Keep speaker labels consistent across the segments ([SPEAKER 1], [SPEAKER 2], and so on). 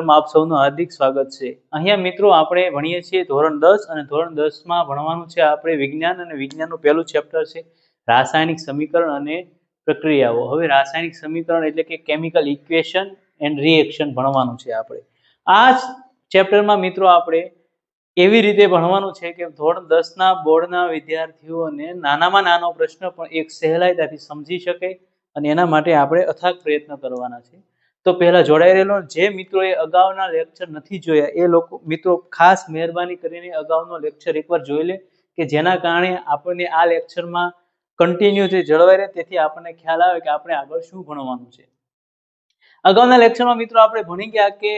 [SPEAKER 1] ચેપ્ટરમાં આપ સૌનું હાર્દિક સ્વાગત છે। અહીંયા મિત્રો આપણે ભણીએ છીએ ધોરણ 10 અને ધોરણ 10 માં ભણવાનું છે આપણે વિજ્ઞાન અને વિજ્ઞાનનું પહેલું ચેપ્ટર છે રાસાયણિક સમીકરણ અને પ્રક્રિયાઓ। હવે રાસાયણિક સમીકરણ એટલે કે કેમિકલ ઇક્વેશન એન્ડ રિએક્શન ભણવાનું છે આપણે। આ ચેપ્ટરમાં મિત્રો આપણે એવી રીતે ભણવાનું છે કે ધોરણ 10 ના બોર્ડના વિદ્યાર્થીઓને નાનામાં નાનો પ્રશ્ન પણ એક સહેલાઈથી સમજી શકે અને એના માટે આપણે અથાગ પ્રયત્ન કરવાના છે। તો પહેલા જોડાઈ રહેલો જે મિત્રોએ અગાઉના લેક્ચર નથી જોયા એ લોકો મિત્રો ખાસ મહેરબાની કરીને અગાઉનો લેક્ચર એકવાર જોઈ લે કે જેના કારણે આપણને આ લેક્ચરમાં કન્ટિન્યુઅસલી જળવાઈ રહે, તેથી આપણને ખ્યાલ આવે કે આપણે આગળ શું ભણવાનું છે। અગાઉના લેક્ચરમાં મિત્રો આપણે ભણી ગયા કે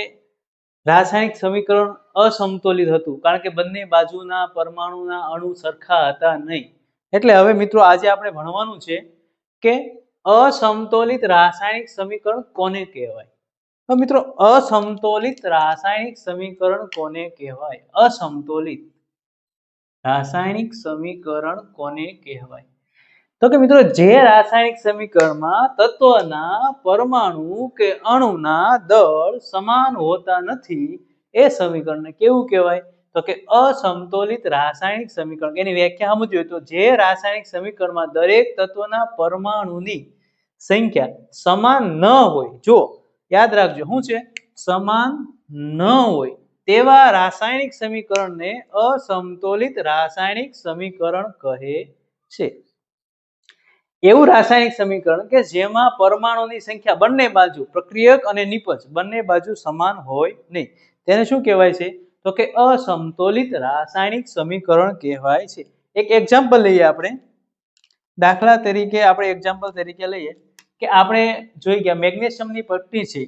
[SPEAKER 1] રાસાયણિક સમીકરણ અસમતોલિત હતું કારણ કે બંને બાજુના પરમાણુના અણુ સરખા હતા નહીં। એટલે હવે મિત્રો આજે આપણે ભણવાનું છે કે असमतोलित रासायनिक समीकरण कोने कहेवाय। तो मित्रों असमतोलित रासायनिक समीकरण कोने कहेवाय? असमतोलित रासायनिक समीकरण कोने कहेवाय? तो कि मित्रों जे रासायनिक समीकरण में तत्वना परमाणु के अणुना दळ समान होता नथी ए समीकरण ने केवुं कहेवाय? तो कि असमतोलित रासायनिक समीकरण। एनी व्याख्या समझो तो जे रासायनिक समीकरण में दरेक तत्वना परमाणुनी संख्या समान न होय, जो याद राखजो शुं छे समान न होय तेवा रासायनिक समीकरण ने असमतोलित रासायनिक समीकरण कहे छे। एवुं रासायनिक समीकरण के जेमां परमाणुनी संख्या बंने बाजू प्रक्रियक अने निपज बंने बाजू समान होय नहीं तेने शुं कहेवाय छे? तो के असमतोलित रासायनिक समीकरण कहेवाय छे। एक एग्जाम्पल लईए आपणे। दाखला तरीके आपणे एग्जाम्पल तरीके लईए कि आपणे जोई गया मेग्नेशियमनी पट्टी छे।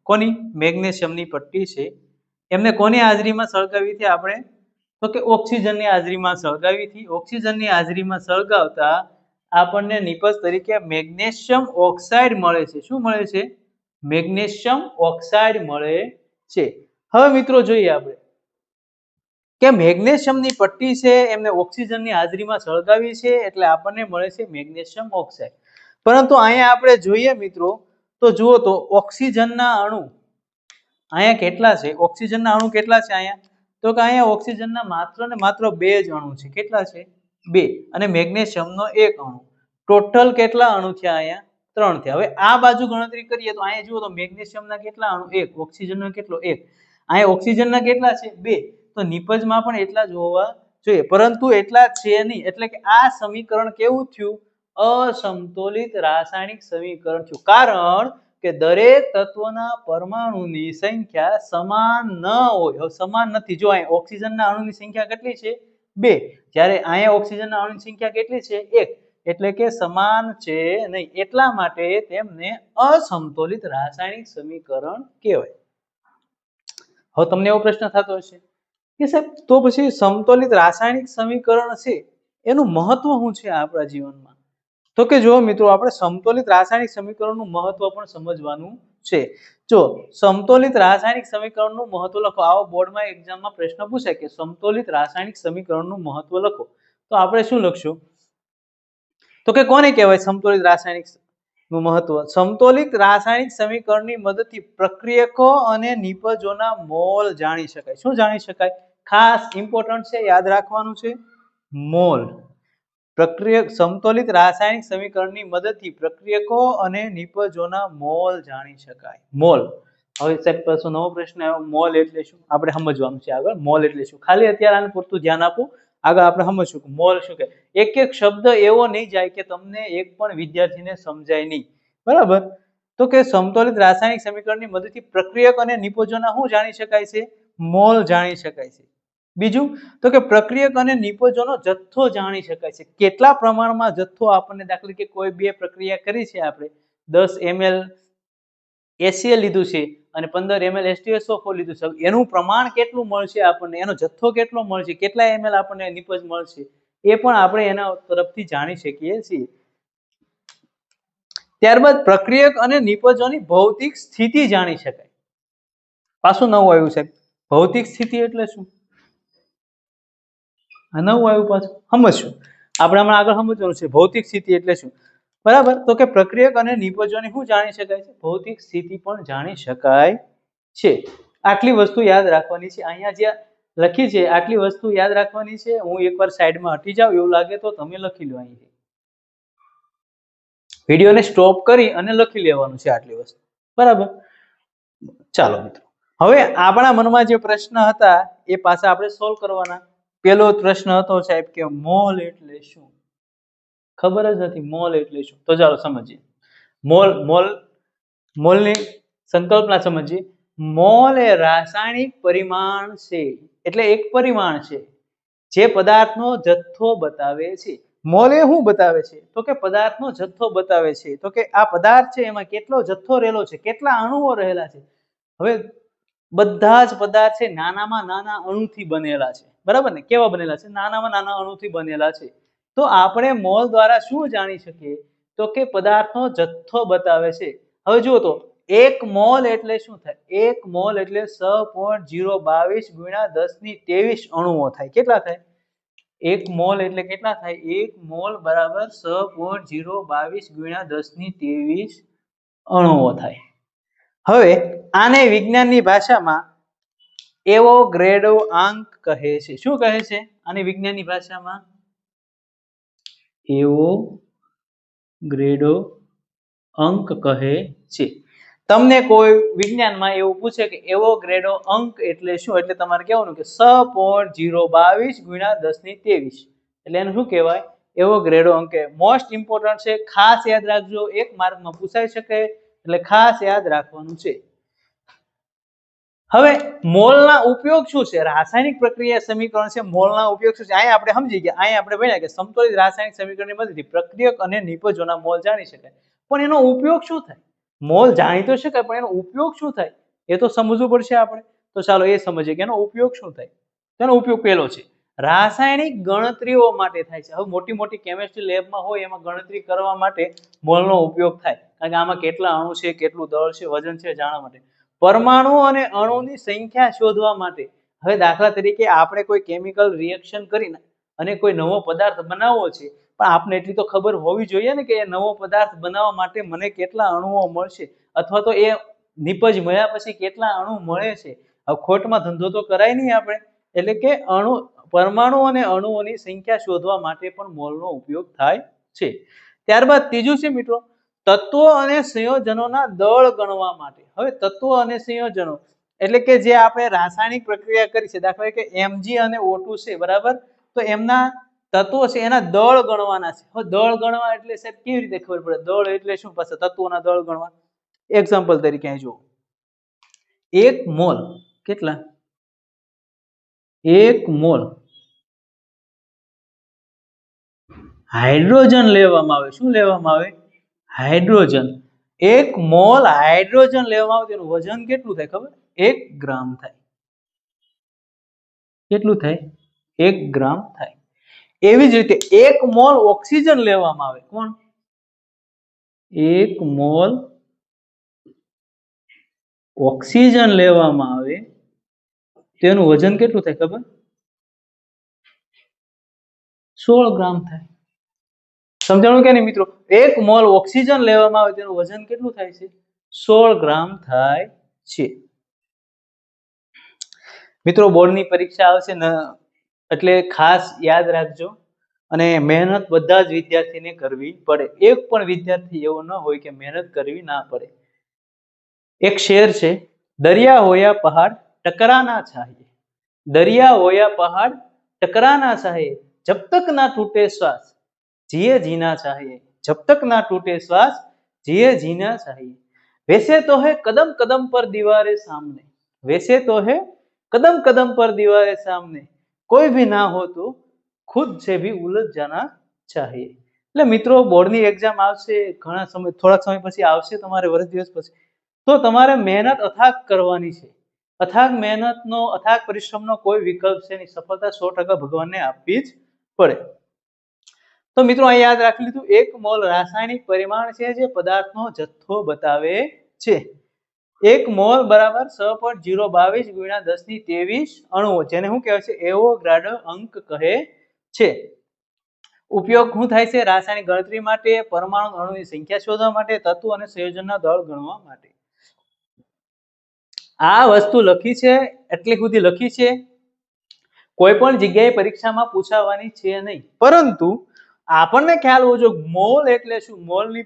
[SPEAKER 1] कोनी? मेग्नेशियमनी पट्टी छे। एमने कोनी हाजरीमां सळगावी थी आपणे? तो के ऑक्सिजननी हाजरीमां सळगावी थी। ऑक्सिजननी हाजरीमां सळगावता आपणने निपज तरीके मेग्नेशियम ऑक्साइड मळे छे। शुं मळे छे? मेग्नेशियम ऑक्साइड मळे छे। हवे मित्रों जोईए आपणे के मेग्नेशियमनी पट्टी छे एमने ऑक्सिजननी हाजरीमां सळगावी छे એટલે આપણને મળે છે મેગ્નેશિયમ ઓક્સાઇડ। પરંતુ અહીંયા આપણે જોઈએ મિત્રો તો જુઓ તો ઓક્સિજનના અણુ અહીંયા કેટલા છે? ઓક્સિજનના અણુ કેટલા છે અહીંયા? તો કે અહીંયા ઓક્સિજનના માત્ર ને માત્ર 2 જ અણુ છે। કેટલા છે? 2 અને મેગ્નેશિયમનો 1 અણુ। ટોટલ કેટલા અણુ થયા અહીંયા? 3 થયા। હવે આ બાજુ ગણતરી કરીએ તો અહીંયા જુઓ તો મેગ્નેશિયમના કેટલા અણુ? 1। ઓક્સિજનનો કેટલો? 1। અહીંયા ઓક્સિજનના કેટલા છે? 2। તો નિપજમાં પણ એટલા જ હોવા જોઈએ, પરંતુ એટલા છે નહીં। એટલે કે આ સમીકરણ કેવું થયું? असमतोलित रासायनिक समीकरण थयुं। कारण के दरेक तत्वना परमाणुनी संख्या समान न होय। हवे समान नथी। जो अहीं ऑक्सिजनना अणुनी संख्या केटली छे? 2। ज्यारे अहीं ऑक्सिजनना अणुनी संख्या केटली छे? 1। એટલે કે સમાન છે નહીં, એટલા માટે તેમને असमतोलित रासायनिक समीकरण કહેવાય। હવે તમને એવો પ્રશ્ન થતો હશે કે સાહેબ તો પછી સમતોલિત રાસાયણિક સમીકરણ છે એનું મહત્વ શું છે આપણા જીવનમાં? तो के जो मित्रों આપણે સમતોલિત રાસાયણિક સમીકરણનું મહત્વ પણ સમજવાનું છે। જો સમતોલિત રાસાયણિક સમીકરણનું મહત્વ લખો। આવો બોર્ડમાં એક્ઝામમાં પ્રશ્ન પૂછે કે સમતોલિત રાસાયણિક સમીકરણનું મહત્વ લખો, તો આપણે શું લખશું? તો કે કોને કહેવાય સમતોલિત રાસાયણિકનું મહત્વ? સમતોલિત રાસાયણિક સમીકરણની મદદથી પ્રક્રિયકો અને નિપજોના મોલ જાણી શકાય। શું જાણી શકાય? ખાસ ઇમ્પોર્ટન્ટ છે, યાદ રાખવાનું છે, મોલ। પ્રક્રિયક સમતોલિત રાસાયણિક સમીકરણની મદદથી પ્રક્રિયકો અને નિપજોના મોલ જાણી શકાય। મોલ। હવે સાહેબ પાછો નવો પ્રશ્ન આવ્યો, મોલ એટલે શું? આપણે સમજવાનું છે આગળ મોલ એટલે શું। ખાલી અત્યારે આને પૂરતું ધ્યાન આપો, આગળ આપણે સમજશું કે મોલ શું કે। એક એક શબ્દ એવો નહીં જાય કે તમને એક પણ વિદ્યાર્થીને સમજાય નહીં, બરાબર? તો કે સમતોલિત રાસાયણિક સમીકરણની મદદથી પ્રક્રિયક અને નિપજોના શું જાણી શકાય છે? મોલ જાણી શકાય છે। બીજું તો કે પ્રક્રિયક અને નિપજોનો જથ્થો જાણી શકાય છે। કેટલા પ્રમાણમાં જથ્થો આપણને, દાખલા કે કોઈ બે પ્રક્રિયા કરી છે, આપણે 10 ml HCl લીધું છે અને 15 ml H2SO4 લીધું છે, એનું પ્રમાણ કેટલું મળશે આપણને, એનો જથ્થો કેટલો મળશે, કેટલા ml આપણને નિપજ મળશે, એ પણ આપણે એના તરફથી જાણી શકીએ છીએ। ત્યારબાદ પ્રક્રિયક અને નિપજોની ભૌતિક સ્થિતિ જાણી શકાય। પાછું નવું આવ્યું છે, ભૌતિક સ્થિતિ એટલે શું? નવું આવ્યું પાછું સમજશું આપણે, હમણાં આગળ સમજવાનું છે ભૌતિક સ્થિતિ એટલે શું, બરાબર? તો કે પ્રક્રિયક અને નિપજોની શું જાણી શકાય છે? ભૌતિક સ્થિતિ પણ જાણી શકાય છે। આટલી વસ્તુ યાદ રાખવાની છે. અહીંયા જે લખી છે આટલી વસ્તુ યાદ રાખવાની છે. હું એકવાર સાઈડમાં હટી જાઉં એવું લાગે તો તમે લખી લો. અહીં વિડીયોને સ્ટોપ કરી અને લખી લેવાનું છે આટલી વસ્તુ. બરાબર. ચાલો મિત્રો, હવે આપણા મનમાં જે પ્રશ્ન હતા એ પાછા આપણે સોલ્વ કરવાના. પેલો પ્રશ્ન હતો સાહેબ કે મોલ એટલે શું? ખબર જ નથી મોલ એટલે શું. તો ચાલો સમજીએ. મોલની સંકલ્પના સમજીએ. મોલ એ રાસાયણિક પરિમાણ છે, એટલે એક પરિમાણ છે જે પદાર્થનો જથ્થો બતાવે છે. મોલ એ શું બતાવે છે? તો કે પદાર્થનો જથ્થો બતાવે છે. તો કે આ પદાર્થ છે એમાં કેટલો જથ્થો રહેલો છે, કેટલા અણુઓ રહેલા છે. હવે બધા જ પદાર્થ છે નાનામાં નાના અણુથી બનેલા છે. બરાબર ને? કેવા બનેલા છે? નાનામાં નાના અણુથી બનેલા છે. તો આપણે મોલ દ્વારા શું જાણી શકીએ? તો કે પદાર્થનો જથ્થો બતાવે છે. હવે જુઓ તો 1 મોલ એટલે શું થાય? 1 મોલ એટલે 6.022 ગુણ્યા 1023 અણુઓ થાય. કેટલા થાય? 1 મોલ એટલે કેટલા થાય? 1 મોલ બરાબર 6.022 ગુણ્યા 1023 અણુઓ થાય. હવે આને વિજ્ઞાનની ભાષામાં એવોગ્રેડોઆંક કહે છે. શું કહે છે આને વિજ્ઞાનની ભાષામાં? એવોગ્રેડોઆંક કહે છે. તમને કોઈ વિજ્ઞાનમાં એવું પૂછે કે એવોગ્રેડોઆંક એટલે શું, એટલે તમારે કહેવાનું કે 6.022 ગુણ્યા 1023, એટલે એનું શું કહેવાય? એવોગ્રેડોઆંક. મોસ્ટ ઇમ્પોર્ટન્ટ છે, ખાસ યાદ રાખજો. 1 માર્કમાં પૂછાઈ શકે એટલે ખાસ યાદ રાખવાનું છે. હવે મોલના ઉપયોગ શું છે? રાસાયણિક પ્રક્રિયા સમીકરણ છે. મોલના ઉપયોગ શું છે? અહીંયા આપણે સમજી ગયા. અહીંયા આપણે ભણ્યા કે સમતોલિત રાસાયણિક સમીકરણની મદદથી પ્રક્રિયક અને નિપજોના મોલ જાણી શકાય. પણ એનો ઉપયોગ શું થાય? મોલ જાણી તો શકાય પણ એનો ઉપયોગ શું થાય એ તો સમજવું પડશે આપણે. તો ચાલો એ સમજીએ કે એનો ઉપયોગ શું થાય. તેનો ઉપયોગ પહેલો છે રાસાયણિક ગણતરીઓ માટે થાય છે. હવે મોટી મોટી કેમિસ્ટ્રી લેબમાં હોય એમાં ગણતરી કરવા માટે મોલનો ઉપયોગ થાય. કારણ કે આમાં કેટલા અણુ છે, કેટલું દળ છે, વજન છે જાણવા માટે. પરમાણુ અને અણુની સંખ્યા શોધવા માટે. હવે દાખલા તરીકે આપણે કોઈ કેમિકલ રિએક્શન કરીને અને કોઈ નવો પદાર્થ બનાવવો છે, પણ આપણે એટલી તો ખબર હોવી જોઈએ ને કે એ નવો પદાર્થ બનાવવા માટે મને કેટલા અણુઓ મળશે, અથવા તો એ નિપજ મળ્યા પછી કેટલા અણુ મળે છે. હવે ખોટમાં ધંધો તો કરાય નહીં આપણે. એટલે કે પરમાણુ અને અણુઓની સંખ્યા શોધવા માટે પણ મોલનો ઉપયોગ થાય છે. ત્યારબાદ ત્રીજું છે મિત્રો તત્વો અને સંયોજનોના દળ ગણવા માટે. હવે તત્વો અને સંયોજનો એટલે કે જે આપણે રાસાયણિક પ્રક્રિયા કરી છે, દાખલા તરીકે Mg અને O2 છે, બરાબર? તો એમના તત્વો છે એના દળ ગણવાના છે. હવે દળ ગણવા એટલે સાહેબ કેવી રીતે ખબર પડે? દળ એટલે શું? પાસે તત્વોના દળ ગણવા. એક્ઝામ્પલ તરીકે અહીં જુઓ. 1 મોલ કેટલા? 1 મોલ હાઇડ્રોજન લેવામાં આવે. શું લેવામાં આવે? હાઇડ્રોજન. 1 મોલ હાઇડ્રોજન લેવામાં આવે તેનું વજન કેટલું થાય ખબર? 1 ગ્રામ થાય. કેટલું થાય? 1 ગ્રામ થાય. એવી જ રીતે 1 મોલ ઓક્સિજન લેવામાં આવે. કોણ? 1 મોલ ઓક્સિજન લેવામાં આવે તેનું વજન કેટલું થાય ખબર? 16 ગ્રામ થાય. સમજાણું કે નહીં મિત્રો? 1 મોલ ઓક્સિજન લેવામાં આવે તેનું વજન કેટલું થાય છે? 16 ગ્રામ થાય છે. મિત્રો બોર્ડની પરીક્ષા આવશે ને એટલે ખાસ યાદ રાખજો અને મહેનત બધા જ વિદ્યાર્થીને કરવી પડે. એક પણ વિદ્યાર્થી એવો ન હોય કે મહેનત કરવી ના પડે. એક શેર છે, દરિયા હોયા પહાડ ટકરાના चाहिए, दरिया होया पहाड़ टकराना चाहिए, जब तक ना टूटे श्वास जिए जीना चाहिए, जब तक ना टूटे श्वास जिए जीना चाहिए. वैसे तो है कदम कदम पर दीवारें सामने, वैसे तो है कदम कदम पर दीवारें सामने, कोई भी ना हो तो खुद से भी उलझ जाना चाहिए. એટલે મિત્રો બોર્ડની એક્ઝામ આવશે ઘણા સમય, થોડાક સમય પછી આવશે, તમારે વર્ષ દિવસ પછી. તો તમારે મહેનત અથાગ કરવાની છે. અથાગ મહેનતનો, અથાગ પરિશ્રમનો કોઈ વિકલ્પ છે નહીં. સફળતા 100% ભગવાનને આપવી જ પડે. તો મિત્રો અહીં યાદ રાખી લીધું. 1 મોલ રાસાયણિક પરિમાણ છે જે પદાર્થનો જથ્થો બતાવે છે. 1 મોલ બરાબર 6.022 ગુણ્યા 1023 અણુઓ, જેને શું કહેવાય છે? એવોગાડ્રો અંક કહે છે. ઉપયોગ શું થાય છે? રાસાયણિક ગણતરી માટે, પરમાણુ અણુની સંખ્યા શોધવા માટે, તત્વો અને સંયોજનના દળ ગણવા માટે. આ વસ્તુ લખી છે, એટલી સુધી લખી છે, કોઈ પણ જગ્યાએ પરીક્ષામાં પૂછાવાની છે નહીં, પરંતુ આપણને ખ્યાલ હોવો જોઈએ મોલ એટલે શું, મોલની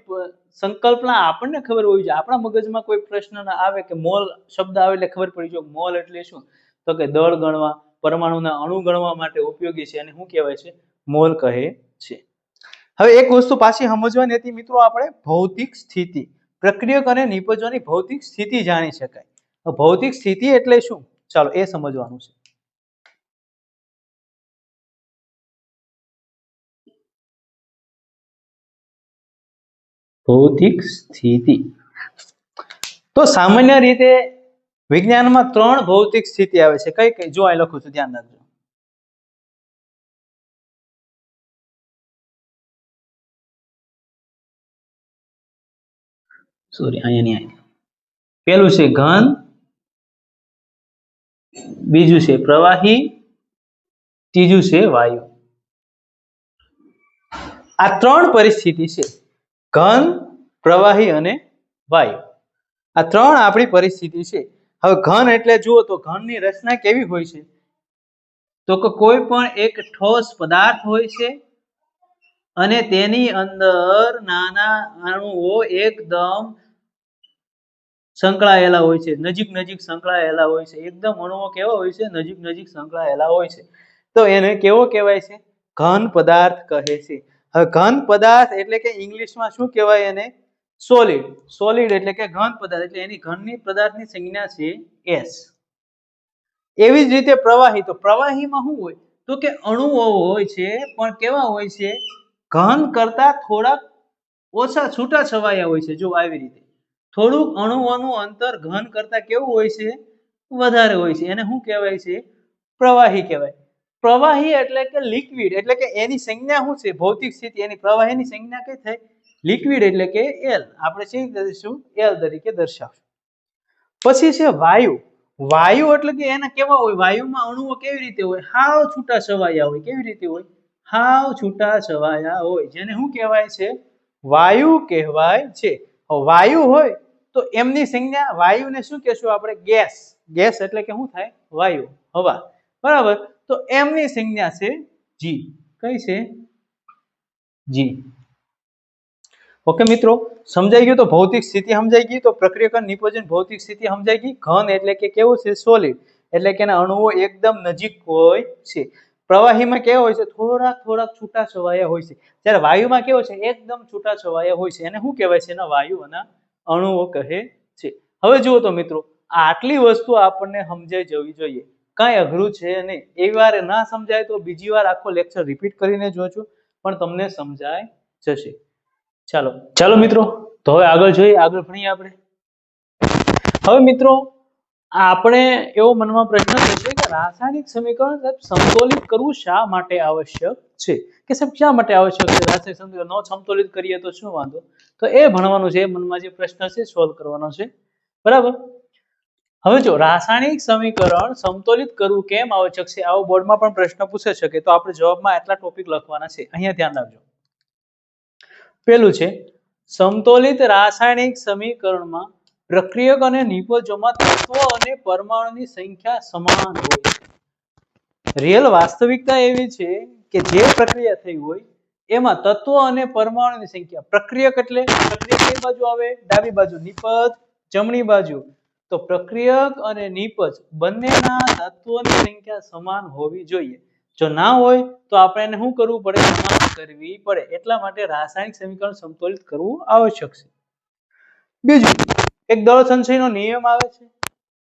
[SPEAKER 1] સંકલ્પના આપણને ખબર હોવી જોઈએ. આપણા મગજમાં કોઈ પ્રશ્ન ના આવે કે મોલ શબ્દ આવે એટલે ખબર પડી જાય મોલ એટલે શું, તો કે દળ ગણવા, પરમાણુના અણુ ગણવા માટે ઉપયોગી છે અને શું કહેવાય છે, મોલ કહે છે. હવે એક વસ્તુ પાછી સમજવાની હતી મિત્રો, આપણે ભૌતિક સ્થિતિ, પ્રક્રિયક અને નિપજોની ભૌતિક સ્થિતિ જાણી શકાય. ભૌતિક સ્થિતિ એટલે શું, ચાલો એ સમજવાનું છે. ભૌતિક સ્થિતિ તો સામાન્ય રીતે વિજ્ઞાનમાં 3 ભૌતિક સ્થિતિ આવે છે. કઈ કઈ જો અહીં લખું છું, ધ્યાન રાખજો. સોરી, અહીંયા નહીં. પેલું છે ઘન, બીજું છે પ્રવાહી, ત્રીજું છે વાયુ. આ 3 પરિસ્થિતિ છે, ઘન, પ્રવાહી અને વાયુ. આ 3 આપણી પરિસ્થિતિ છે. હવે ઘન એટલે જુઓ તો ઘનની રચના કેવી હોય છે, તો કે કોઈ પણ એક ઠોસ પદાર્થ હોય છે અને તેની અંદર નાના અણુઓ એકદમ સંકળાયેલા હોય છે, નજીક નજીક સંકળાયેલા હોય છે, એકદમ અણુઓ કેવા હોય છે, નજીક નજીક સંકળાયેલા હોય છે. તો એને કેવો કહેવાય છે, ઘન પદાર્થ કહે છે. હવે ઘન પદાર્થ એટલે કે ઇંગ્લિશમાં શું કહેવાય એને, સોલિડ. સોલિડ એટલે કે ઘન પદાર્થ, એટલે એની ઘનની પદાર્થની સંજ્ઞા છે S. એવી જ રીતે પ્રવાહી, તો પ્રવાહીમાં શું હોય, તો કે અણુઓ હોય છે પણ કેવા હોય છે, ઘન કરતા થોડાક ઓછા છૂટા છવાયા હોય છે. જો આવી રીતે થોડુંક અણુઓનું અંતર ઘન કરતા કેવું હોય છે, વધારે હોય છે. એને શું કહેવાય છે, પ્રવાહી કહેવાય. પ્રવાહી એટલે કે લિક્વિડ, એટલે કે એની સંજ્ઞા શું છે, ભૌતિક સ્થિતિ એની પ્રવાહીની સંજ્ઞા કઈ થાય, લિક્વિડ એટલે કે L. આપણે શું કરીશું, L તરીકે દર્શાવશું. પછી છે વાયુ. વાયુ એટલે કે એના કેવા હોય, વાયુમાં અણુઓ કેવી રીતે હોય, હાવ છૂટા છવાયા હોય. કેવી રીતે હોય, હાવ છૂટા છવાયા હોય, જેને શું કહેવાય છે, વાયુ કહેવાય છે. વાયુ હોય તો એમની સંજ્ઞા, વાયુને શું કહેશું આપણે, ગેસ. ગેસ એટલે કે શું થાય, વાયુ, હવા, બરાબર. તો એમની સંજ્ઞા છે G. કઈ છે, G. ઓકે મિત્રો, સમજાઈ ગયું. તો ભૌતિક સ્થિતિ સમજાઈ ગઈ, તો પ્રક્રિયક અને નિપજન ભૌતિક સ્થિતિ સમજાઈ ગઈ. ઘન એટલે કે કેવું છે, સોલિડ, એટલે કે એના અણુઓ એકદમ નજીક હોય છે. પ્રવાહીમાં કેવો હોય છે, થોડાક થોડાક છૂટા છવાયા હોય છે. જ્યારે વાયુમાં કેવો છે, એકદમ છૂટા છવાયા હોય છે. એને શું કહેવાય છે, એના વાયુના અણુઓ કહે છે. હવે જુઓ તો મિત્રો, આટલી વસ્તુ આપણને સમજાઈ જવી જોઈએ, કાંઈ અઘરું છે નહીં. એક વાર ના સમજાય તો બીજી વાર આખો લેક્ચર રિપીટ કરીને જોજો, પણ તમને સમજાય જશે. ચાલો ચાલો મિત્રો, તો હવે આગળ જોઈએ, આગળ ભણીએ આપણે. હવે મિત્રો, આપણે એવો મનમાં પ્રશ્ન થશે કે રાસાયણિક સમીકરણ સમતોલિત કરવું શા માટે આવશ્યક છે, કે સાહેબ શા માટે આવશ્યક છે, રાસાયણિક સમીકરણ નો સમતોલિત કરીએ તો શું વાંધો. તો એ ભણવાનું છે, મનમાં જે પ્રશ્ન છે સોલ્વ કરવાનો છે, બરાબર. હવે જો રાસાયણિક સમીકરણ સમતોલિત કરવું કેમ આવશ્યક છે, આવો બોર્ડમાં પણ પ્રશ્ન પૂછે શકે, તો આપણે જવાબમાં આટલા ટોપિક લખવાના છે. અહીંયા ધ્યાન રાખજો. પેલું છે, સમતોલિત રાસાયણિક સમીકરણમાં પ્રક્રિયક અને નિપજોમાં તત્વો અને પરમાણુની સંખ્યા સમાન હોય. રિયલ વાસ્તવિકતા એવી છે કે જે પ્રક્રિયા થઈ હોય એમાં તત્વો અને પરમાણુની સંખ્યા, પ્રક્રિયક એટલે પ્રક્રિયક કઈ બાજુ આવે, ડાબી બાજુ, નિપજ જમણી બાજુ. તો પ્રક્રિયક અને નિપજ બંનેના તત્વોની સંખ્યા સમાન હોવી જોઈએ. જો ના હોય તો આપણે એને શું કરવું પડે, સમાન કરવી પડે. એટલા માટે રાસાયણિક સમીકરણ સમતોલિત કરવું આવશ્યક છે. બીજું, એક દળ સંચયનો નિયમ આવે છે,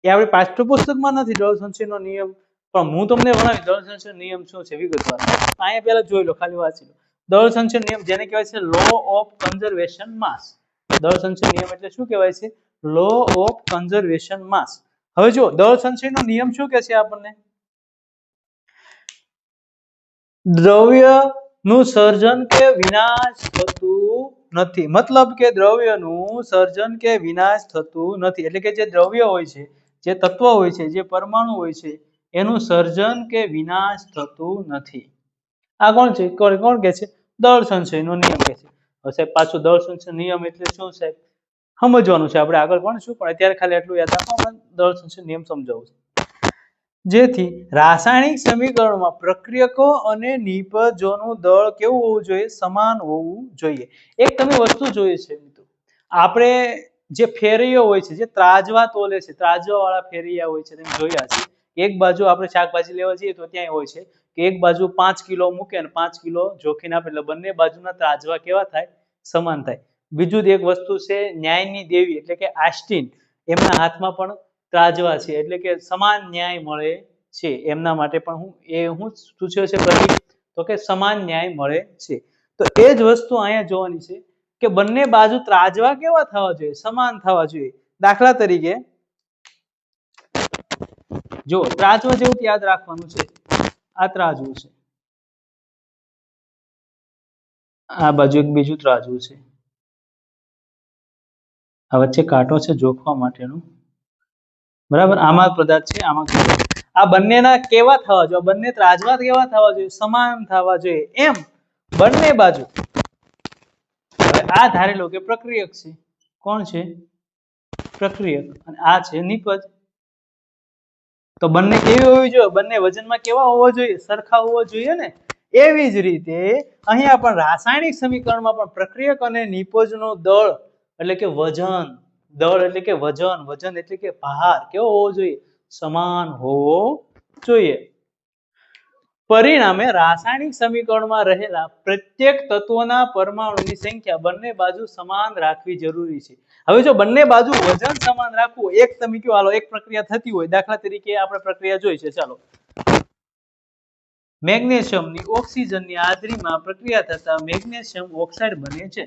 [SPEAKER 1] એ આપણે પાઠ્યપુસ્તકમાં નથી દળ સંચયનો નિયમ, પણ હું તમને ભણાવી દળ સંચયનો નિયમ શું છે વિગતવાર. અહીંયા પહેલા જોઈ લો, ખાલી વાંચી લો. દળ સંચય નિયમ જેને કહેવાય છે લો ઓફ કન્ઝર્વેશન માસ. દળ સંચય નિયમ એટલે શું કહેવાય છે, લો ઓફ કન્ઝર્વેશન માસ. હવે જો દળ સંચયનો નિયમ શું કહે છે આપણને, દ્રવ્યનું સર્જન કે વિનાશ થતું નથી. મતલબ કે દ્રવ્યનું સર્જન કે વિનાશ થતું નથી, એટલે કે જે દ્રવ્ય હોય છે, જે તત્વ હોય છે, જે પરમાણુ હોય છે, એનું સર્જન કે વિનાશ થતું નથી. આ કોણ છે, કોણ કહે છે, દળ સંચયનો નિયમ કહે છે. હવે સાહેબ પાછું દળ સંચય નિયમ એટલે શું સાહેબ, સમજવાનું છે, આપણે આગળ ભણશું, પણ અત્યારે ખાલી એટલું યાદ રાખો, દળ સંશ્લેષણ નિયમ સમજાવું છું. જેથી રાસાયણિક સમીકરણમાં પ્રક્રિયકો અને નિપજોનું દળ કેવું હોવું જોઈએ? સમાન હોવું જોઈએ. એક તમે વસ્તુ જોઈએ છે મિત્રો, આપણે જે ફેરૈયો હોય છે, જે ત્રાજવા તોલે છે, ત્રાજવા વાળા ફેરૈયા હોય છે, તમે જોયા છે. એક બાજુ આપણે શાકભાજી લેવા જઈએ તો ત્યાં હોય છે કે એક બાજુ 5 કિલો મૂકે અને 5 કિલો જોખીને આપે, એટલે બંને બાજુના ત્રાજવા કેવા થાય? સમાન થાય. બીજું એક વસ્તુ છે ન્યાયની દેવી એટલે કે આસ્ટીન, એમના હાથમાં પણ ત્રાજવા છે, એટલે કે સમાન ન્યાય મળે છે. એમના માટે પણ હું પૂછ્યો છે પ્રતીક, તો કે સમાન ન્યાય મળે છે. તો એ જ વસ્તુ અહીંયા જોવાની છે કે બંને બાજુ ત્રાજવા કેવા થવા જોઈએ? સમાન થવા જોઈએ. દાખલા તરીકે જો ત્રાજવા જેવું યાદ રાખવાનું છે, આ ત્રાજવું છે, આ બાજુ એક બીજું ત્રાજવું છે, આ વચ્ચે કાંટો છે જોખવા માટેનું, બરાબર? આમાં પદાર્થ છે, આમાં આ બંનેના કેવા થવા જોઈએ? બંને ત્રાજવા કેવા થવા જોઈએ? સમાન થવા જોઈએ. એમ બંને બાજુ, હવે આ ધારી લો કે પ્રક્રિયક છે. કોણ છે? પ્રક્રિયક. અને આ છે નિપજ. તો બંને કેવી હોવી જોઈએ? બંને વજનમાં કેવા હોવા જોઈએ? સરખા હોવા જોઈએ ને. એવી જ રીતે અહીંયા પણ રાસાયણિક સમીકરણમાં પણ પ્રક્રિયક અને નિપજનો દળ એટલે કે વજન, દળ એટલે કે વજન, વજન એટલે કે ભાર કેવો હોવો જોઈએ? સમાન હોવો જોઈએ. પરિણામે રાસાયણિક સમીકરણમાં રહેલા પ્રત્યેક તત્વોના પરમાણુની સંખ્યા બંને બાજુ સમાન રાખવી જરૂરી છે. હવે જો બંને બાજુ વજન સમાન રાખવું, એક તમે કયો હાલો એક પ્રક્રિયા થતી હોય, દાખલા તરીકે આપણે પ્રક્રિયા જોઈ છે, ચાલો. મેગ્નેશિયમની ઓક્સિજનની હાજરીમાં પ્રક્રિયા થતા મેગ્નેશિયમ ઓક્સાઇડ બને છે,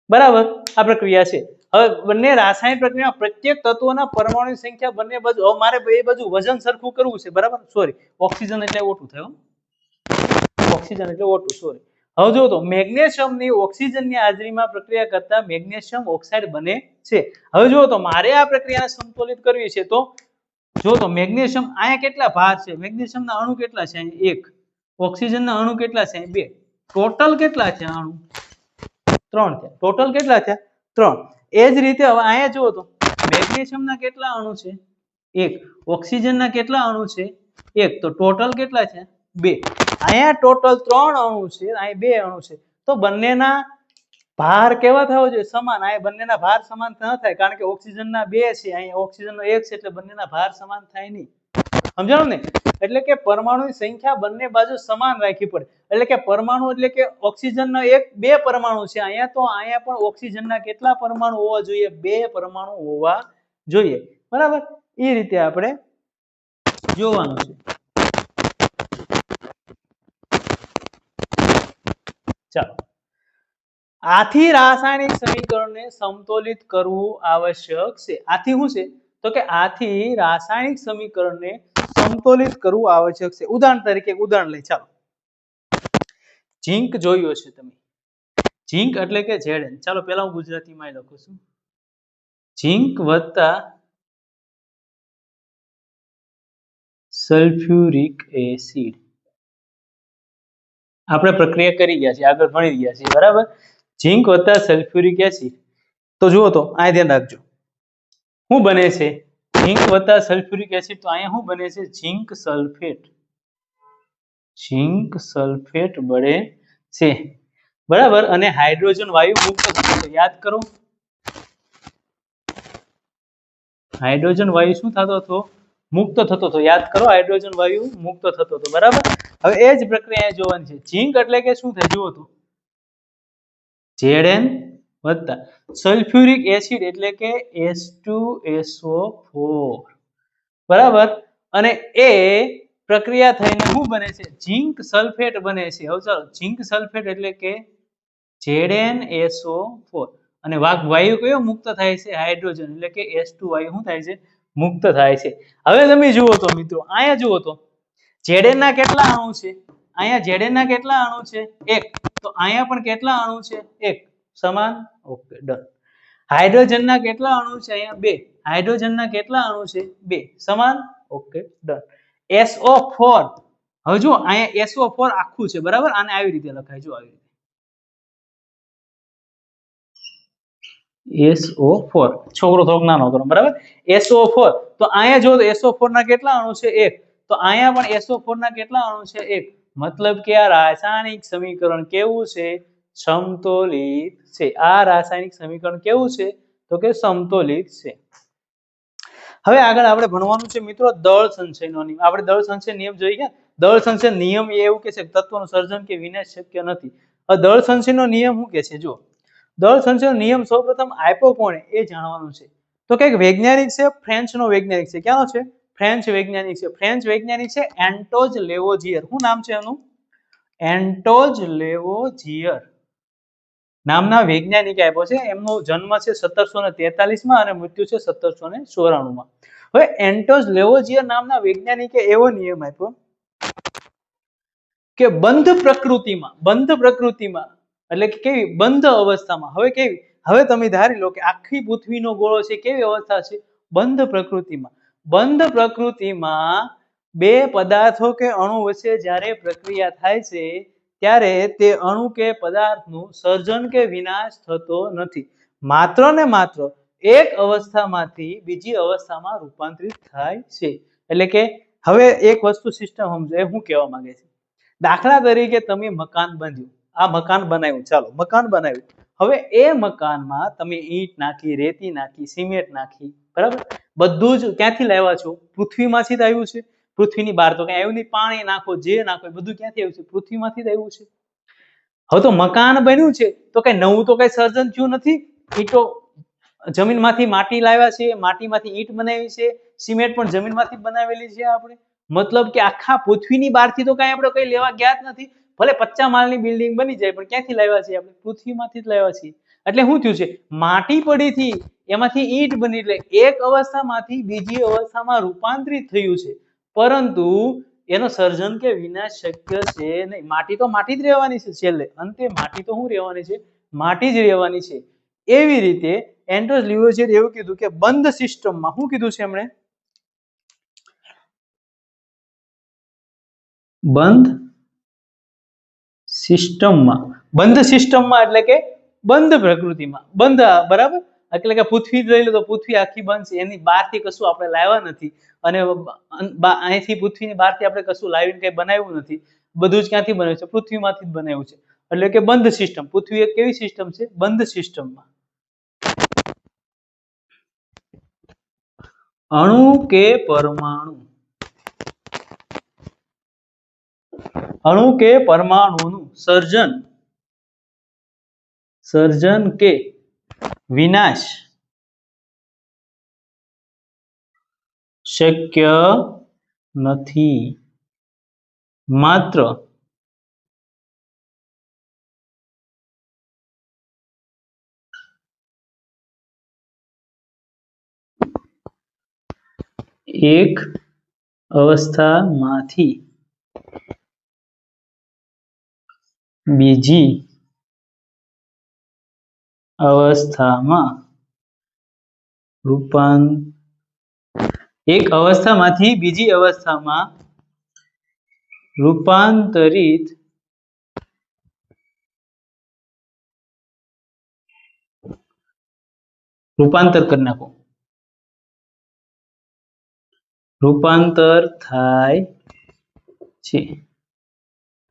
[SPEAKER 1] બરાબર? આ પ્રક્રિયા છે. હવે બંને રાસાયણિક પ્રક્રિયામાં પ્રત્યેક તત્વોના પરમાણુની સંખ્યા બંને બાજુ, હવે મારે બે બાજુ વજન સરખું કરવું છે, બરાબર? સોરી, ઓક્સિજન એટલે O2 થયો, ઓક્સિજન એટલે O2, સોરી. હવે જો તો મેગ્નેશિયમની ઓક્સિજનની હાજરીમાં પ્રક્રિયા કરતા મેગ્નેશિયમ ઓક્સાઇડ બને છે. હવે જો તો મારે આ પ્રક્રિયાને સંતુલિત કરવી છે, તો જો તો મેગ્નેશિયમ અહીંયા કેટલા ભાર છે? મેગ્નેશિયમના અણુ કેટલા છે? અહીંયા 1. ઓક્સિજનના અણુ કેટલા છે? અહીંયા 2. ટોટલ કેટલા છે અણુ? 3 છે. ટોટલ કેટલા છે? 3. એ જ રીતે હવે અહીંયા જુઓ તો મેગ્નેશિયમના કેટલા અણુ છે? 1. ઓક્સિજનના કેટલા અણુ છે? 1. તો ટોટલ કેટલા છે? 2. અહીંયા ટોટલ 3 અણુ છે, અહીંયા 2 અણુ છે. તો બંનેના ભાર કેવા થવો જોઈએ? સમાન. અહીંયા બંનેના ભાર સમાન ન થાય, કારણ કે ઓક્સિજનના 2 છે, અહીંયા ઓક્સિજનનો 1 છે, એટલે બંનેના ભાર સમાન થાય નહીં. સમજાણું ને? એટલે કે પરમાણુની સંખ્યા બંને બાજુ સમાન રાખવી પડે. એટલે કે પરમાણુ એટલે કે ઓક્સિજનના 2 પરમાણુ છે અહીંયા, તો અહીંયા પણ ઓક્સિજનના કેટલા પરમાણુ હોવા જોઈએ? 2 પરમાણુ હોવા જોઈએ, બરાબર? એ રીતે આપણે જોવાનું છે. ચાલો, આથી રાસાયણિક સમીકરણને સમતોલિત કરવું આવશ્યક છે. આથી શું છે? તો કે આથી રાસાયણિક સમીકરણને સમતોલિત કરવું આવશ્યક છે. ઉદાહરણ તરીકે ઉદાહરણ લઈ, ચાલો. ઝીંક જોયો છે તમે, ઝીંક એટલે કે Zn. ચાલો પહેલા હું ગુજરાતીમાં લખું છું. ઝીંક વત્તા સલ્ફ્યુરિક એસિડ, આપણે પ્રક્રિયા કરી ગયા છે, આગળ ભણી ગયા છે, બરાબર? ઝીંક વત્તા સલ્ફ્યુરિક એસિડ. તો જુઓ તો આ ધ્યાન રાખજો, શું બને છે? ઝીંક વત્તા સલ્ફ્યુરિક એસિડ, તો અહીંયા શું બને છે? ઝીંક સલ્ફેટ. ઝીંક સલ્ફેટ બને છે, બરાબર? અને હાઇડ્રોજન વાયુ મુક્ત થતો, યાદ કરો. હાઇડ્રોજન વાયુ શું થતો હતો? મુક્ત થતો હતો. યાદ કરો, હાઇડ્રોજન વાયુ મુક્ત થતો હતો, બરાબર? હવે એ જ પ્રક્રિયા જોવાની છે. ઝીંક એટલે કે શું થાય? જુઓ તો Zn વત્તા સલ્ફ્યુરિક એસિડ એટલે કે H2SO4, બરાબર? અને એ પ્રક્રિયા થઈને શું બને છે? ઝીંક સલ્ફેટ બને છે. હવે ચાલો, ઝીંક સલ્ફેટ એટલે કે ZnSO4, અને વાયુ કયો મુક્ત થાય છે? હાઇડ્રોજન એટલે કે H2 વાયુ શું થાય છે? મુક્ત થાય છે. હવે તમે જુઓ તો મિત્રો, અહીંયા જુઓ તો Zn ના કેટલા અણુ છે? અહીંયા Zn ના કેટલા અણુ છે? 1. તો અહીંયા પણ કેટલા અણુ છે? 1. સમાન. Okay, done. હાઇડ્રોજન ના કેટલા અણુ છે? અહીંયા 2. હાઇડ્રોજન ના કેટલા અણુ છે? 2. સમાન. Okay, done. SO4, હવે જુઓ અહીંયા SO4 આખું છે, બરાબર? આને આવી રીતે લખાય, જો આવી રીતે. SO4 છોકરો થોડોક નાનો હતો બરાબર SO4 તો અહીંયા જો SO4 ના કેટલા અણુ છે એક તો અહીંયા પણ SO4 ના કેટલા અણુ છે એક મતલબ કે આ રાસાયણિક સમીકરણ કેવું છે સમતોલિત છે આ રાસાયણિક સમીકરણ કેવું છે તો કે સમતોલિત છે હવે આગળ આપણે ભણવાનું છે મિત્રો દળ સંચયનો નિયમ આપણે દળ સંચય નિયમ જોઈ ગયા દળ સંચય નિયમ એવું કે છે તત્વનું સર્જન કે વિનાશ શક્ય નથી હવે દળ સંચયનો નિયમ શું કે છે જો દળ સંચયનો નિયમ સૌપ્રથમ આપ્યો કોણે એ જાણવાનું છે તો કે વૈજ્ઞાનિક છે ફ્રેન્ચનો વૈજ્ઞાનિક છે ક્યાંનો છે ફ્રેન્ચ વૈજ્ઞાનિક છે એન્ટોજ લેવોઝિયર શું નામ છે એનું એન્ટોજ લેવોઝિયર નામના વૈજ્ઞાનિક આપ્યો છે એમનો જન્મ છે 1743 માં અને મૃત્યુ છે 1794 માં હવે એન્ટોજ લેવોઝિયર નામના વૈજ્ઞાનિકે એવો નિયમ આપ્યો કે બંધ પ્રકૃતિમાં એટલે કે કેવી બંધ અવસ્થામાં હવે તમે ધારી લો કે આખી પૃથ્વીનો ગોળો છે કેવી અવસ્થા છે બંધ પ્રકૃતિમાં બે પદાર્થો કે અણુ વચ્ચે જ્યારે પ્રક્રિયા થાય છે ત્યારે તે અણુ કે પદાર્થનું સર્જન કે વિનાશ થતો નથી માત્ર ને માત્ર એક અવસ્થામાંથી બીજી અવસ્થામાં રૂપાંતરિત થાય છે એટલે કે હવે એક વસ્તુ સિસ્ટમ સમજો એ હું કહેવા માંગે છે દાખલા તરીકે તમે મકાન બાંધ્યું આ મકાન બનાવ્યું ચાલો મકાન બનાવ્યું હવે એ મકાનમાં તમે ઈંટ નાખી રેતી નાખી સિમેન્ટ નાખી બરાબર બધું જ ક્યાંથી લાવ્યા છો પૃથ્વીમાંથી જ આવ્યું છે પૃથ્વીની બહાર તો કઈ આવ્યું નહીં પાણી નાખો જે નાખો બધું ક્યાંથી આવ્યું છે પૃથ્વીમાંથી જ આવ્યું છે હવે તો મકાન બન્યું છે તો કઈ નવું તો કઈ સર્જન થયું નથી ઈંટો જમીનમાંથી માટી લાવ્યા છે માટીમાંથી ઈંટ બનાવી છે સિમેન્ટ પણ જમીનમાંથી બનાવેલી છે આપણે મતલબ કે આખા પૃથ્વીની બહારથી તો કઈ આપણે કઈ લેવા ગયા જ નથી ભલે 50 માળની બિલ્ડિંગ બની જાય પણ ક્યાંથી લાવ્યા છે આપણે પૃથ્વીમાંથી જ લાવ્યા છીએ એટલે શું થયું છે માટી પડીથી એમાંથી ઈંટ બની એટલે એક અવસ્થામાંથી બીજી અવસ્થામાં રૂપાંતરિત થયું છે પરંતુ એનો સર્જન કે વિનાશ શક્ય છે નહીં માટી તો માટી જ રહેવાની છે છેલ્લે અંતે માટી તો શું રહેવાની છે માટી જ રહેવાની છે એવી રીતે એન્ટોજ લેવોઝિયરે એવું કીધું કે બંધ સિસ્ટમમાં શું કીધું છે એમણે બંધ સિસ્ટમમાં એટલે કે બંધ પ્રકૃતિમાં બંધ બરાબર એટલે કે પૃથ્વી લઈ લો તો પૃથ્વી આખી બંધ છે એની બહારથી કશું આપણે લાવ્યા નથી અને અહીંથી પૃથ્વીની બહારથી આપણે કશું લાવીને કઈ બનાવ્યું નથી બધું જ ક્યાંથી બનાવ્યું છે પૃથ્વીમાંથી જ બનાવ્યું છે એટલે કે બંધ સિસ્ટમ પૃથ્વી એક કેવી સિસ્ટમ છે બંધ સિસ્ટમમાં અણુ કે પરમાણુનું સર્જન કે વિનાશ શક્ય નથી માત્ર એક અવસ્થામાંથી બીજી અવસ્થામાં રૂપાંતરિત રૂપાંતર કરી નાખો રૂપાંતર થાય છે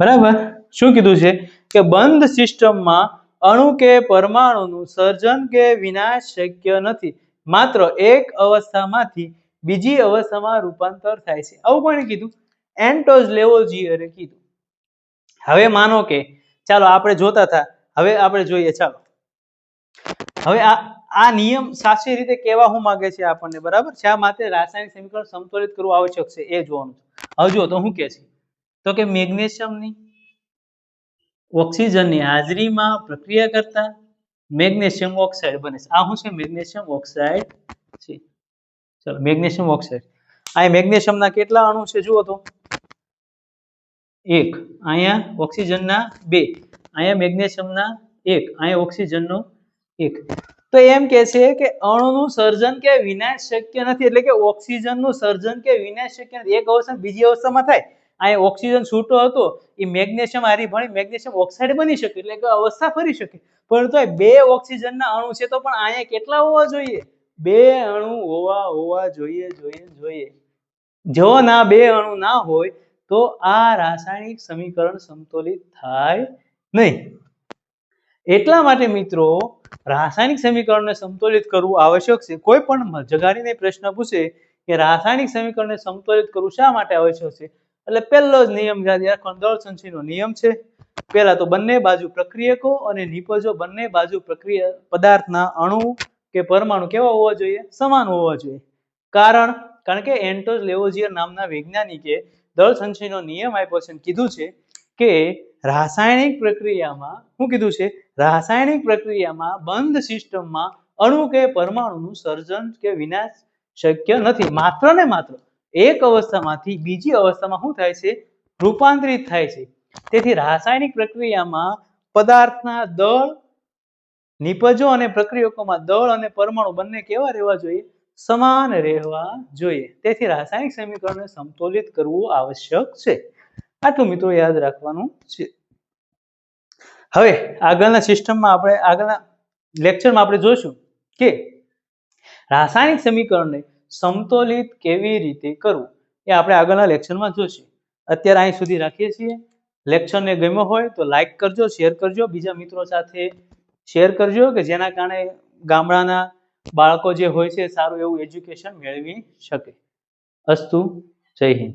[SPEAKER 1] બરાબર શું કીધું છે કે બંધ સિસ્ટમમાં અણુ કે પરમાણુનું સર્જન કે વિનાશ શક્ય નથી માત્ર એક અવસ્થામાંથી બીજી અવસ્થામાં રૂપાંતર થાય છે આવું કોણે કીધું એન્ટોજ લેવોઝિયરે કીધું હવે માનો કે ચાલો આપણે જોતા હતા હવે આપણે જોઈએ ચાલો હવે આ નિયમ સાચી રીતે કેવા હું માંગે છે આપણને બરાબર શા માટે રાસાયણિક સમીકરણ સમતોલિત કરવું આવશ્યક છે એ જોવાનું હવે જો તો શું કે છે તો કે મેગ્નેશિયમની ઓક્સિજનની હાજરીમાં પ્રક્રિયા કરતા મેગ્નેશિયમ ઓક્સાઇડ બને છે આ શું છે મેગ્નેશિયમ ઓક્સાઇડ છે ચલો મેગ્નેશિયમ ઓક્સાઇડ આ મેગ્નેશિયમના કેટલા અણુ છે જુઓ તો એક અહીંયા ઓક્સિજનના બે અહીંયા મેગ્નેશિયમના એક અહીંયા ઓક્સિજનનો એક તો એમ કે છે કે અણુનું સર્જન કે વિનાશ શક્ય નથી એટલે કે ઓક્સિજનનું સર્જન કે વિનાશ શક્ય નથી એક અવસ્થા બીજી અવસ્થામાં થાય અહીંયા ઓક્સિજન છૂટો હતો એ મેગ્નેશિયમ હારી ભળી મેગ્નેશિયમ ઓક્સાઇડ બની શકે એટલે કે અવસ્થા ફરી શકે, પરંતુ આ 2 ઓક્સિજનના અણુ છે તો પણ અહીંયા કેટલા હોવા જોઈએ? 2 અણુ હોવા જોઈએ. જો ના 2 અણુ ના હોય તો આ રાસાયણિક સમીકરણ સંતુલિત થાય નહીં. એટલા માટે મિત્રો રાસાયણિક સમીકરણને સંતુલિત કરવું આવશ્યક છે. કોઈ પણ જગાડીને પ્રશ્ન પૂછે કે રાસાયણિક સમીકરણને સંતુલિત કરવું શા માટે આવશ્યક છે, એટલે પહેલો જ નિયમ યાદ રાખવાનો, દળ સંચયનો નિયમ છે. પહેલા તો બંને બાજુ પ્રક્રિયકો અને નિપજો બંને બાજુ પ્રક્રિયા પદાર્થના અણુ કે પરમાણુ કેવા હોવા જોઈએ? સમાન હોવા જોઈએ. કારણ કે એન્ટોસ લેવોઝિયર નામના વૈજ્ઞાનિકે દળ સંચયનો નિયમ આપ્યો છે અને કીધું છે કે રાસાયણિક પ્રક્રિયામાં શું કીધું છે? રાસાયણિક પ્રક્રિયામાં બંધ સિસ્ટમમાં અણુ કે પરમાણુનું સર્જન કે વિનાશ શક્ય નથી. માત્ર ને માત્ર એક અવસ્થામાંથી બીજી અવસ્થામાં શું થાય છે? રૂપાંતરિત થાય છે. તેથી રાસાયણિક પ્રક્રિયામાં પદાર્થના દળ, નિપજો અને પ્રક્રિયકોમાં દળ અને પરમાણુ બંને કેવા રહેવા જોઈએ? સમાન રહેવા જોઈએ. તેથી રાસાયણિક સમીકરણને સંતુલિત કરવું આવશ્યક છે. આટલું મિત્રો યાદ રાખવાનું છે. હવે આગળના લેક્ચરમાં આપણે જોઈશું કે રાસાયણિક સમીકરણને સમતોલિત કેવી રીતે કરવું એ આપણે આગળના લેક્ચરમાં જોઈશું. અત્યારે અહીં સુધી રાખીએ છીએ. લેક્ચરને ગમ્યો હોય તો લાઈક કરજો, શેર કરજો, બીજા મિત્રો સાથે શેર કરજો કે જેના કારણે ગામડાના બાળકો જે હોય છે સારું એવું એજ્યુકેશન મેળવી શકે. અસ્તુ. જય હિન્દ.